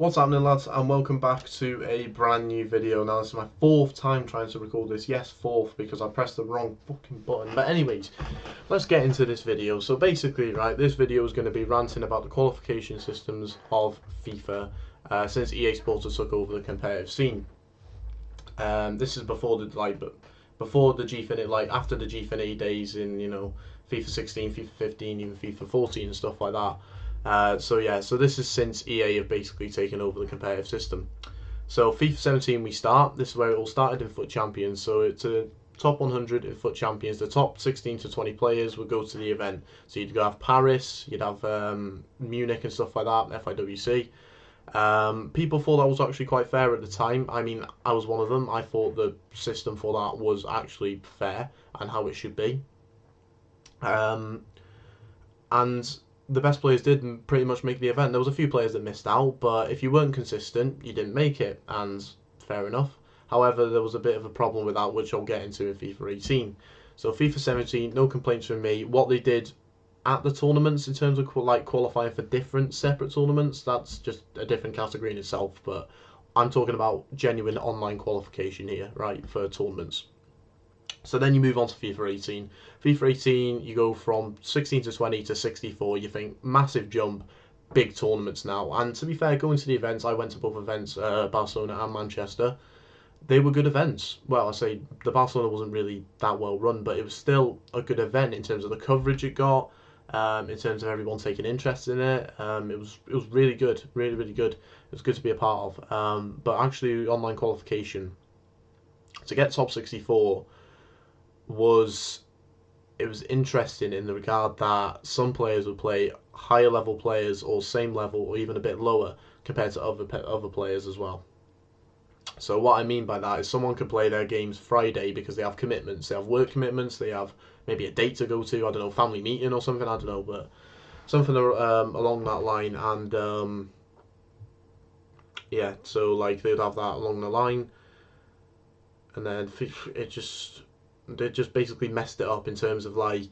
What's happening, lads, and welcome back to a brand new video. Now, this is my fourth time trying to record this. Yes, fourth, because I pressed the wrong fucking button. But anyways, let's get into this video. So basically, right, this video is going to be ranting about the qualification systems of FIFA since EA Sports has took over the competitive scene. This is before the before the Gfinity, after the Gfinity days in FIFA 16, FIFA 15, even FIFA 14 and stuff like that. So this is since EA have basically taken over the competitive system. So FIFA 17 we start. This is where it all started in FUT Champions. So it's a top 100 in FUT Champions. The top 16 to 20 players would go to the event. So you'd have Paris, you'd have Munich and stuff like that, FIWC. People thought that was actually quite fair at the time. I mean, I was one of them. I thought the system for that was actually fair and how it should be. And the best players did pretty much make the event. There was a few players that missed out, but if you weren't consistent, you didn't make it, and fair enough. However, there was a bit of a problem with that, which I'll get into in FIFA 18. So FIFA 17, no complaints from me. What they did at the tournaments in terms of qualifying for different separate tournaments, that's just a different category in itself, but I'm talking about genuine online qualification here, right, for tournaments. So then you move on to FIFA 18. FIFA 18, you go from 16 to 20 to 64. You think, massive jump, big tournaments now. And to be fair, going to the events, I went to both events, Barcelona and Manchester. They were good events. Well, I say the Barcelona wasn't really that well run, but it was still a good event in terms of the coverage it got, in terms of everyone taking interest in it. It was really good, really good. It was good to be a part of. But actually, online qualification to get top 64 was interesting in the regard that some players would play higher level players or same level or even a bit lower compared to other players as well. So what I mean by that is someone could play their games Friday because they have commitments, they have work commitments, they have maybe a date to go to, I don't know, family meeting or something, I don't know, but something along that line. And yeah, so like they'd have that along the line, and then they just basically messed it up in terms of like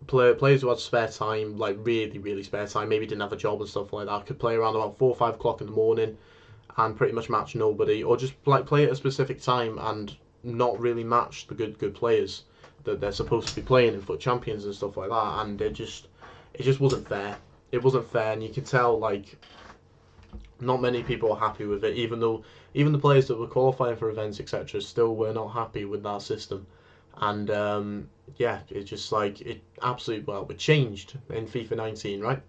players who had spare time, like really spare time, maybe didn't have a job and stuff like that, could play around about 4 or 5 o'clock in the morning and pretty much match nobody, or just like play at a specific time and not really match the good players that they're supposed to be playing in FUT Champions and stuff like that. And it just wasn't fair. It wasn't fair, and you can tell like not many people are happy with it, even the players that were qualifying for events etc. still were not happy with that system. And yeah, it's just like it changed in FIFA 19, right?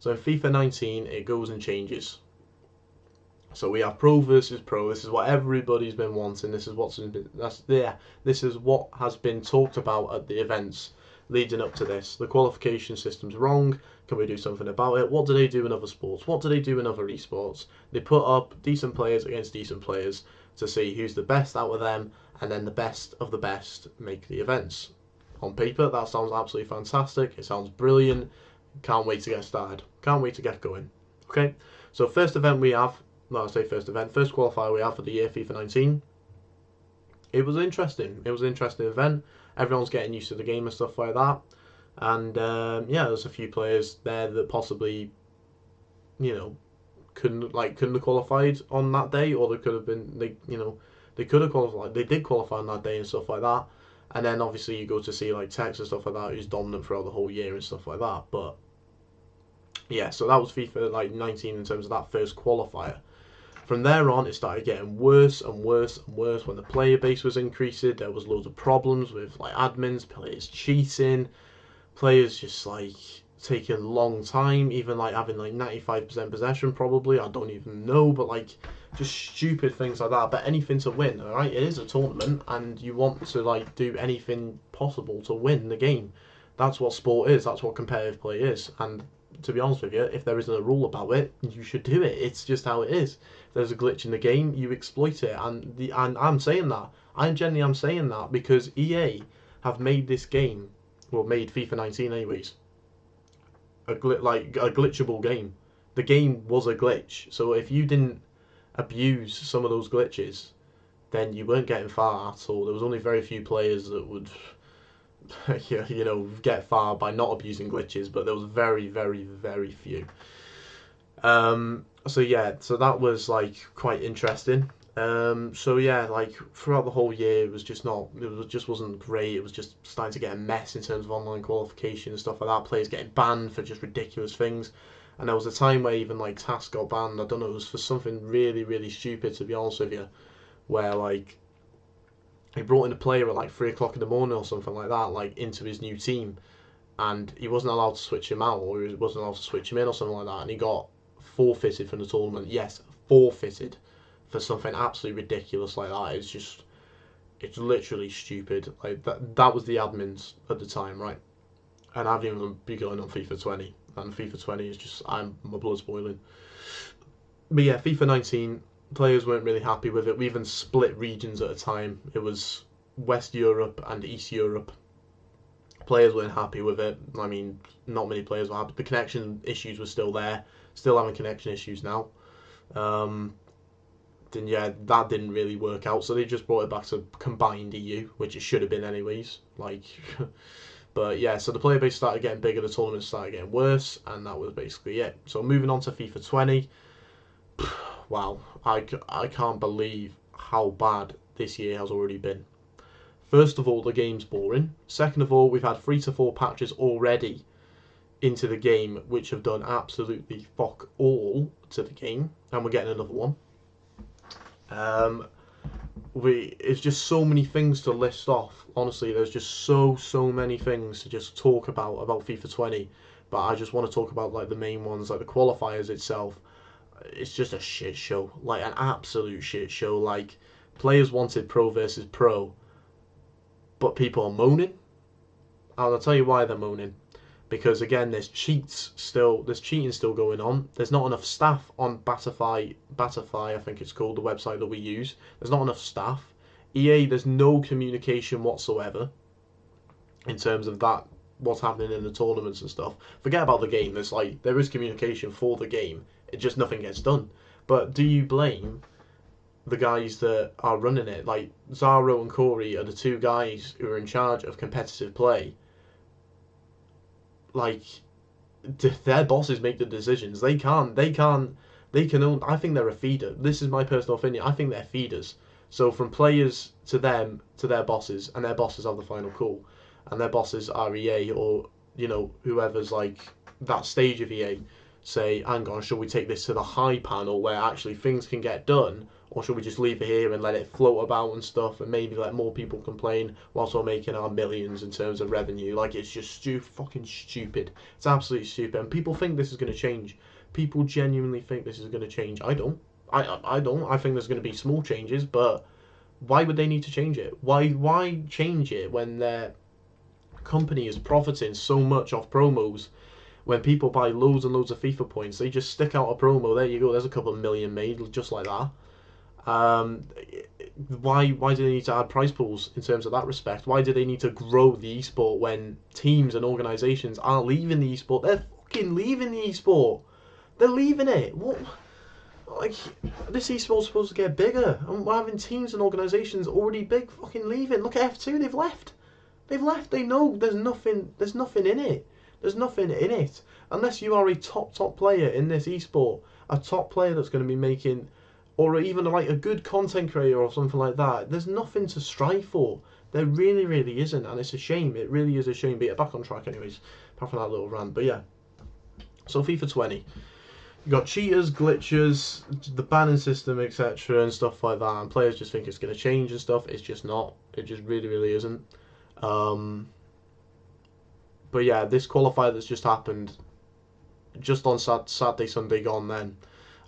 So in FIFA 19 it goes and changes. So we have pro versus pro. This is what everybody's been wanting. This is this is what has been talked about at the events leading up to this. The qualification system's wrong. Can we do something about it? What do they do in other sports? What do they do in other esports? They put up decent players against decent players to see who's the best out of them, and then the best of the best make the events. On paper, that sounds absolutely fantastic. It sounds brilliant. Can't wait to get started. Can't wait to get going. Okay, so first event we have, first qualifier we have for the year, FIFA 19. It was interesting. It was an interesting event. Everyone's getting used to the game and stuff like that. And yeah, there's a few players there that possibly, couldn't have qualified on that day, or they could have been, they could have qualified. They did qualify on that day and stuff like that. And then obviously you go to see like Tex and stuff like that, who's dominant throughout the whole year and stuff like that. But yeah, so that was FIFA 19 in terms of that first qualifier. From there on, it started getting worse and worse and worse. When the player base was increasing, there was loads of problems with like admins, players cheating, players just like taking a long time, even like having like 95% possession probably, I don't even know, but like just stupid things like that. But anything to win, alright? It is a tournament and you want to like do anything possible to win the game. That's what sport is, that's what competitive play is. And to be honest with you, if there isn't a rule about it, you should do it. It's just how it is. If there's a glitch in the game, you exploit it. And I'm saying that. I'm saying that because EA have made this game, well, made FIFA 19 anyways, a glitchable game. The game was a glitch. So if you didn't abuse some of those glitches, then you weren't getting far at all. There was only very few players that would get far by not abusing glitches, but there was very few. So yeah, so that was like quite interesting. So yeah, like throughout the whole year, it was just not, just wasn't great. It was just starting to get a mess in terms of online qualification and stuff like that. Players getting banned for just ridiculous things, and there was a time where even like Task got banned. I don't know, it was for something really, really stupid, to be honest with you, where like he brought in a player at like 3 o'clock in the morning or something like that, like into his new team, and he wasn't allowed to switch him out, or he wasn't allowed to switch him in or something like that, and he got forfeited from the tournament. Yes, forfeited for something absolutely ridiculous like that. It's literally stupid. Like that was the admins at the time, right? And I haven't even been going on FIFA 20, and FIFA 20 is just, my blood's boiling. But yeah, FIFA 19, players weren't really happy with it. We even split regions at a time. It was West Europe and East Europe. Players weren't happy with it. I mean, not many players were happy. The connection issues were still there. Still having connection issues now. Then yeah, that didn't really work out. So they just brought it back to combined EU, which it should have been anyways. Like, but yeah, so the player base started getting bigger. The tournament started getting worse, and that was basically it. So moving on to FIFA 20. Wow, I can't believe how bad this year has already been. First of all, the game's boring. Second of all, we've had 3 to 4 patches already into the game which have done absolutely fuck all to the game, and we're getting another one. It's just so many things to list off. Honestly, there's just so many things to just talk about FIFA 20. But I just want to talk about like the main ones, like the qualifiers itself. It's just a shit show, like an absolute shit show. Like, players wanted pro versus pro, but people are moaning. And I'll tell you why they're moaning. Because again, there's cheating still going on. There's not enough staff on Batify, I think it's called, the website that we use. There's not enough staff. EA, there's no communication whatsoever in terms of that, what's happening in the tournaments and stuff. Forget about the game. There is communication for the game. It just, nothing gets done. But do you blame the guys that are running it? Like, Zaro and Corey are the two guys who are in charge of competitive play. Like, their bosses make the decisions. They can only, I think they're a feeder. This is my personal opinion. I think they're feeders. So from players to them, to their bosses, and their bosses have the final call. And their bosses are EA, or, you know, whoever's like that stage of EA, say, hang on, should we take this to the high panel where actually things can get done, or should we just leave it here and let it float about and stuff, and maybe let more people complain whilst we're making our millions in terms of revenue? Like, it's just fucking stupid. It's absolutely stupid, and people think this is going to change. People genuinely think this is going to change. I don't. I don't. I think there's going to be small changes, but why would they need to change it? Why change it when their company is profiting so much off promos? When people buy loads and loads of FIFA points, they just stick out a promo. There you go. There's a couple of million made just like that. Why do they need to add prize pools in terms of that respect? Why do they need to grow the esport when teams and organisations aren't leaving the esport? They're fucking leaving the esport. They're leaving it. What? Like, this esport's supposed to get bigger, and we're having teams and organisations already big fucking leaving. Look at F2. They've left. They've left. They know there's nothing. There's nothing in it. There's nothing in it unless you are a top player in this esport, a top player that's going to be making, or even like a good content creator or something like that. There's nothing to strive for. There really isn't, and it's a shame. It really is a shame. But yeah, back on track anyways, apart from that little rant. But yeah, so FIFA 20. You got cheaters, glitches, the banning system, etc., and stuff like that. And players just think it's going to change and stuff. It's just not. It just really isn't. But yeah, this qualifier that's just happened, just on Saturday, Sunday gone then,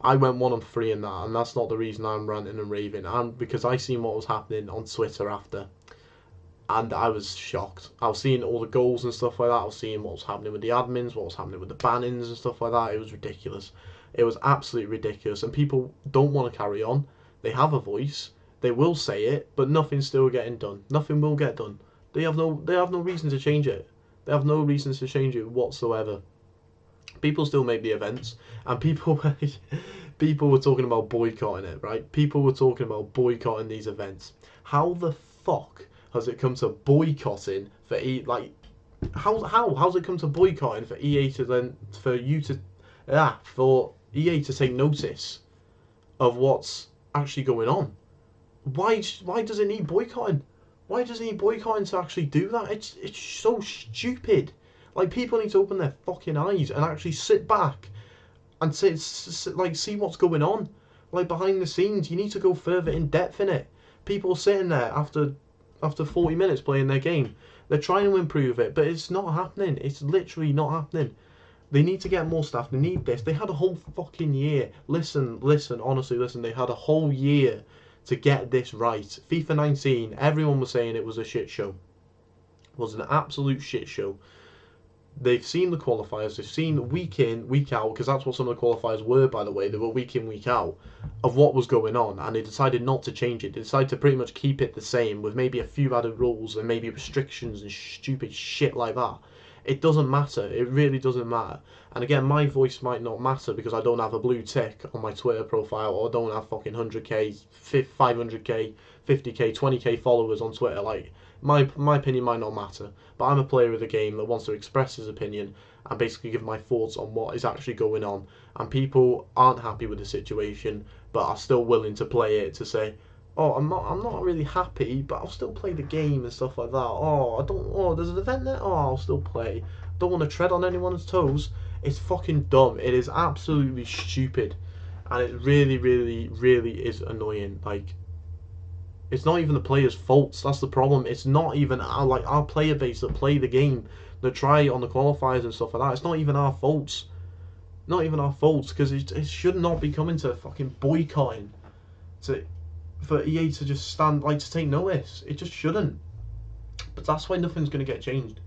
I went 1-3 in that, and that's not the reason I'm ranting and raving. And because I seen what was happening on Twitter after, and I was shocked. I was seeing all the goals and stuff like that. I was seeing what was happening with the admins, what was happening with the bannings and stuff like that. It was ridiculous. It was absolutely ridiculous, and people don't want to carry on. They have a voice. They will say it, but nothing's still getting done. Nothing will get done. They have no reason to change it. They have no reasons to change it whatsoever. People still make the events, and people were talking about boycotting it, right? People were talking about boycotting these events. How the fuck has it come to boycotting for how's it come to boycotting for EA to then for EA to take notice of what's actually going on. Why does it need boycotting? Why does it need boycotting to actually do that? It's so stupid. Like, people need to open their fucking eyes and actually sit back and see what's going on. Like, behind the scenes, you need to go further in depth in it. People sitting there after 40 minutes playing their game, they're trying to improve it, but it's not happening. It's literally not happening. They need to get more staff. They need this. They had a whole fucking year. Listen, honestly, listen. They had a whole year to get this right. FIFA 19, everyone was saying it was a shit show. It was an absolute shit show. They've seen the qualifiers. They've seen week in, week out, because that's what some of the qualifiers were, by the way. They were week in, week out of what was going on, and they decided not to change it. They decided to pretty much keep it the same, with maybe a few added rules and maybe restrictions and stupid shit like that. It doesn't matter. It really doesn't matter. And again, my voice might not matter because I don't have a blue tick on my Twitter profile, or don't have fucking 100k, 500k, 50k, 20k followers on Twitter. Like, my opinion might not matter, but I'm a player of the game that wants to express his opinion and basically give my thoughts on what is actually going on. And people aren't happy with the situation, but are still willing to play it to say, oh, I'm not really happy, but I'll still play the game and stuff like that. Oh, there's an event there. Oh, I'll still play. Don't want to tread on anyone's toes. It's fucking dumb. It is absolutely stupid, and it really, really, really is annoying. Like, it's not even the players' faults. That's the problem. It's not even our player base that play the game, that try on the qualifiers and stuff like that. It's not even our faults. Not even our faults, because it should not be coming to fucking boycotting. For EA to just to take notice. It just shouldn't. But that's why nothing's going to get changed.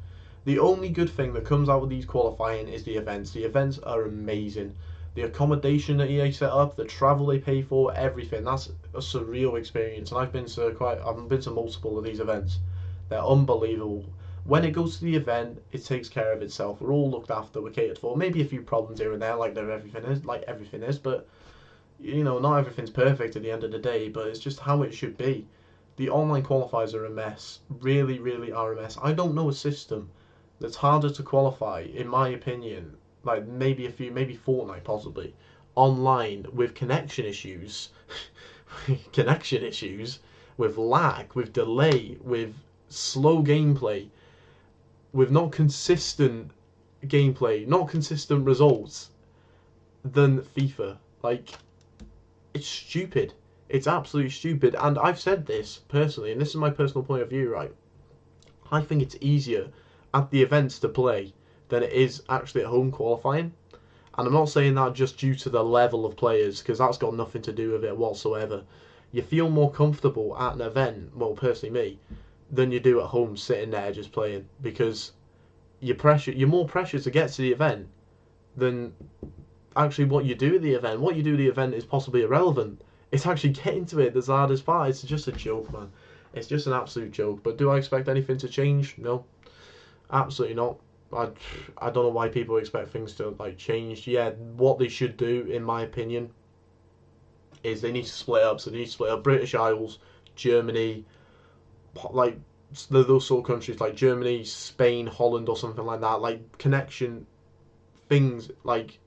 The only good thing that comes out of these qualifying is the events. The events are amazing. The accommodation that EA set up, the travel they pay for, everything. That's a surreal experience. And I've been to multiple of these events. They're unbelievable. When it goes to the event, it takes care of itself. We're all looked after, we're catered for. Maybe a few problems here and there, like everything is, but you know, not everything's perfect at the end of the day, but it's just how it should be. The online qualifiers are a mess. Really, really are a mess. I don't know a system that's harder to qualify, in my opinion, like maybe Fortnite possibly, online with connection issues, with lag, with delay, with slow gameplay, with not consistent gameplay, not consistent results, than FIFA. Like, it's stupid. It's absolutely stupid. And I've said this personally, and this is my personal point of view, right? I think it's easier at the events to play than it is actually at home qualifying. And I'm not saying that just due to the level of players, because that's got nothing to do with it whatsoever. You feel more comfortable at an event, well, personally me, than you do at home sitting there just playing, because you're more pressure to get to the event than actually what you do at the event. What you do at the event is possibly irrelevant. It's actually getting to it that's the hardest part. It's just a joke, man. It's just an absolute joke. But do I expect anything to change? No, absolutely not. I don't know why people expect things to like change. Yeah, what they should do, in my opinion, is they need to split up. So they need to split up British Isles, Germany, like those sort of countries like Germany, Spain, Holland, or something like that. Like, connection things like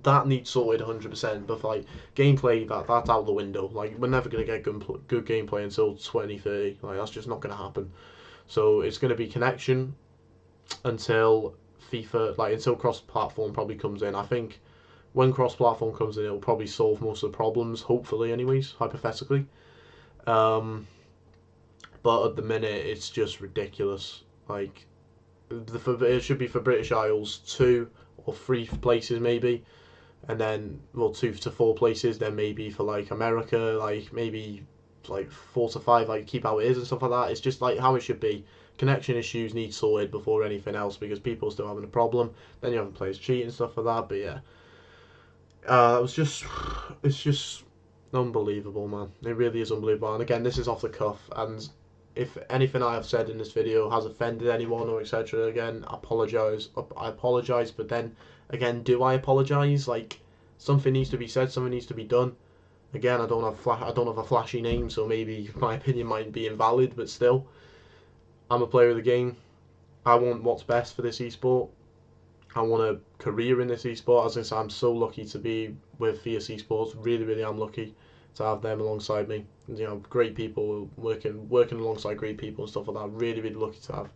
that needs sorted 100%. But like gameplay, that's out the window. Like, we're never gonna get good gameplay until 2030. Like, that's just not gonna happen. So it's gonna be connection until FIFA, like until cross-platform probably comes in. I think when cross-platform comes in, it'll probably solve most of the problems. Hopefully, anyways, hypothetically. But at the minute, it's just ridiculous. Like, it should be for British Isles 2 or 3 places maybe, and then 2 to 4 places. Then maybe for like America, like maybe like 4 to 5, like keep how it is and stuff like that. It's just like how it should be. Connection issues need sorted before anything else, because people are still having a problem. Then you have players cheating and stuff like that. But yeah, it's just unbelievable, man. It really is unbelievable. And again, this is off the cuff, and if anything I have said in this video has offended anyone or etc., again, I apologise. But then again, do I apologise? Like, something needs to be said, something needs to be done. Again, I don't have a flashy name, so maybe my opinion might be invalid, but still, I'm a player of the game. I want what's best for this esport. I want a career in this esport. As I say, I'm so lucky to be with Fifa Esports. Really, really, I'm lucky to have them alongside me. You know, great people working alongside great people and stuff like that. Really, really lucky to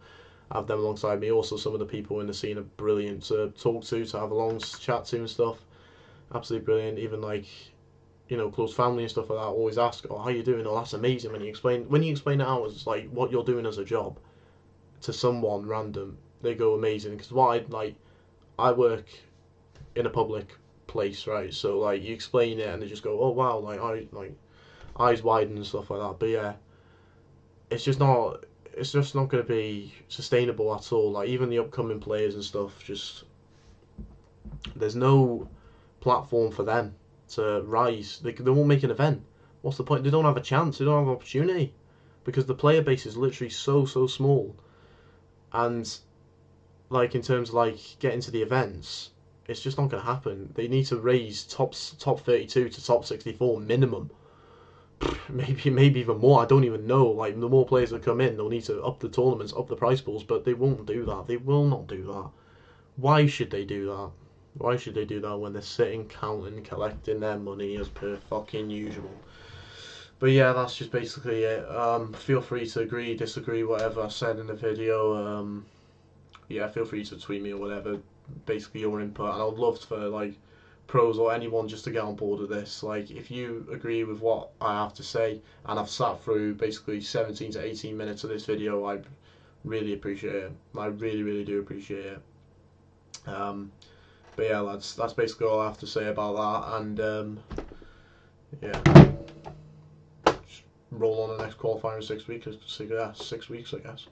have them alongside me. Also, some of the people in the scene are brilliant to talk to have a long chat to and stuff. Absolutely brilliant. Even like, you know, close family and stuff like that always ask, "Oh, how you doing?" Oh, that's amazing when you explain it out as like what you're doing as a job to someone random. They go amazing because I work in a public place, right? So like you explain it and they just go, "Oh wow," eyes widen and stuff like that. But yeah, it's just not going to be sustainable at all. Like even the upcoming players and stuff, just there's no platform for them to rise. They won't make an event. What's the point? They don't have a chance. They don't have an opportunity because the player base is literally so small. And like in terms of like getting to the events, it's just not going to happen. They need to raise top 32 to top 64 minimum. Maybe even more. I don't even know. Like the more players that come in, they'll need to up the tournaments, up the prize pools, but they won't do that. They will not do that. Why should they do that? Why should they do that when they're sitting, counting, collecting their money as per fucking usual? But yeah, that's just basically it. Feel free to agree, disagree, whatever I said in the video. Yeah, feel free to tweet me or whatever. Basically your input, and I would love for like pros or anyone just to get on board with this. Like if you agree with what I have to say, and I've sat through basically 17 to 18 minutes of this video, I really appreciate it. I really do appreciate it. But yeah, lads, that's basically all I have to say about that. And yeah, just roll on the next qualifier in 6 weeks. 6 weeks, I guess.